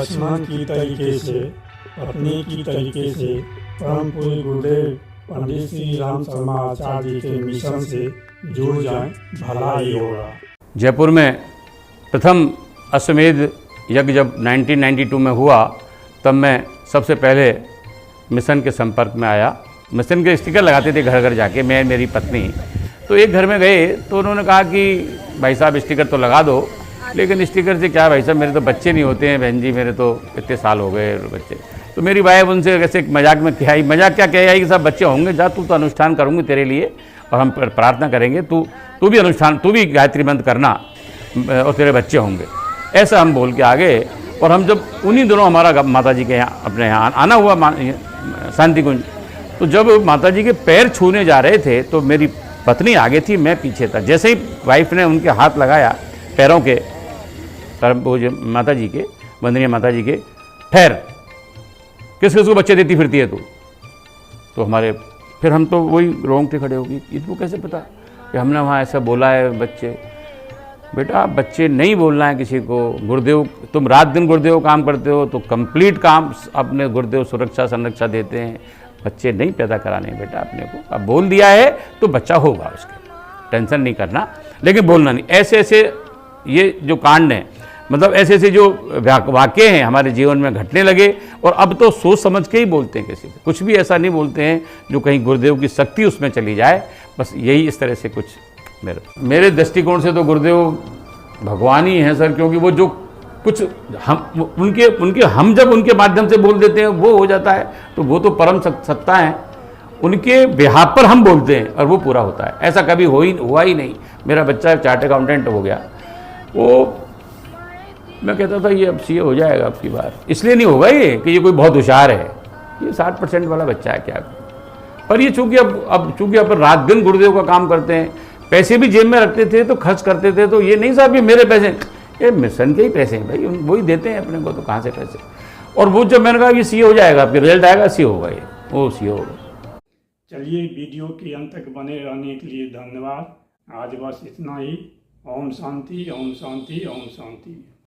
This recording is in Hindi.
लक्ष्मण की तरीके से, पत्नी की तरीके से परम पूज्य गुरुदेव पंडित श्री राम शर्मा आचार्य जी के मिशन से जुड़ जाएं, भला ही होगा। जयपुर में प्रथम अश्वमेध यज्ञ जब 1992 में हुआ, तब मैं सबसे पहले मिशन के संपर्क में आया। मिशन के स्टिकर लगाते थे घर घर जाके, मैं मेरी पत्नी। तो एक घर में गए तो उन्होंने कहा कि भाई साहब स्टिकर तो लगा दो, लेकिन स्टिकर से क्या भाई साहब, मेरे तो बच्चे नहीं होते हैं बहन जी, मेरे तो इतने साल हो गए बच्चे। तो मेरी वाइफ उनसे कैसे मजाक में कही, मजाक क्या कह आई कि साहब बच्चे होंगे, जा तू तो अनुष्ठान करूँगी तेरे लिए और हम प्रार्थना करेंगे, तू भी अनुष्ठान, तू भी गायत्री मंत्र करना और तेरे बच्चे होंगे। ऐसा हम बोल के आ गए। और हम जब उन्हीं दिनों हमारा माता जी के यहाँ अपने यहाँ आना हुआ शांति कुंज, तो जब माता जी के पैर छूने जा रहे थे तो मेरी पत्नी आगे थी, मैं पीछे था। जैसे ही वाइफ ने उनके हाथ लगाया पैरों के, परम पूज्य माता जी के, वंदनीय माता जी के, ठहर, किस किस को बच्चे देती फिरती है तू? तो हमारे फिर हम तो वही रोंगटे खड़े हो गई, इसको कैसे पता कि हमने वहाँ ऐसा बोला है बच्चे? बेटा बच्चे नहीं बोलना है किसी को। गुरुदेव, तुम रात दिन गुरुदेव काम करते हो तो कंप्लीट काम अपने गुरुदेव सुरक्षा संरक्षा देते हैं, बच्चे नहीं पैदा कराने बेटा अपने को। अब बोल दिया है तो बच्चा होगा, उसके टेंशन नहीं करना, लेकिन बोलना नहीं। ऐसे ऐसे ये जो कांड हैं, मतलब ऐसे ऐसे जो वाक्य हैं हमारे जीवन में घटने लगे, और अब तो सोच समझ के ही बोलते हैं, किसी से कुछ भी ऐसा नहीं बोलते हैं जो कहीं गुरुदेव की शक्ति उसमें चली जाए। बस यही इस तरह से कुछ मेरे दृष्टिकोण से तो गुरुदेव भगवान ही हैं सर, क्योंकि वो जो कुछ हम उनके हम जब उनके माध्यम से बोल देते हैं वो हो जाता है, तो वो तो परम सत्ता है, उनके बिहाफ पर हम बोलते हैं और वो पूरा होता है। ऐसा कभी हुआ ही नहीं। मेरा बच्चा चार्टर्ड अकाउंटेंट हो गया, वो मैं कहता था ये अब सीए हो जाएगा अब की बार, इसलिए नहीं होगा ये कि ये कोई बहुत होशियार है, ये 60% वाला बच्चा है क्या। पर ये चूँकि अब रात दिन गुरुदेव का काम करते हैं, पैसे भी जेब में रखते थे तो खर्च करते थे, तो ये नहीं साहब ये मेरे पैसे, ये मिशन के ही पैसे हैं भाई, वही देते हैं अपने को, तो कहाँ से पैसे। और वो जब मैंने कहा कि सीए हो जाएगा, आपके रिजल्ट आएगा सीए होगा, ये वो सीए होगा। चलिए, वीडियो के अंत तक बने रहने के लिए धन्यवाद। आज बस इतना ही। ओम शांति, ओम शांति, ओम शांति।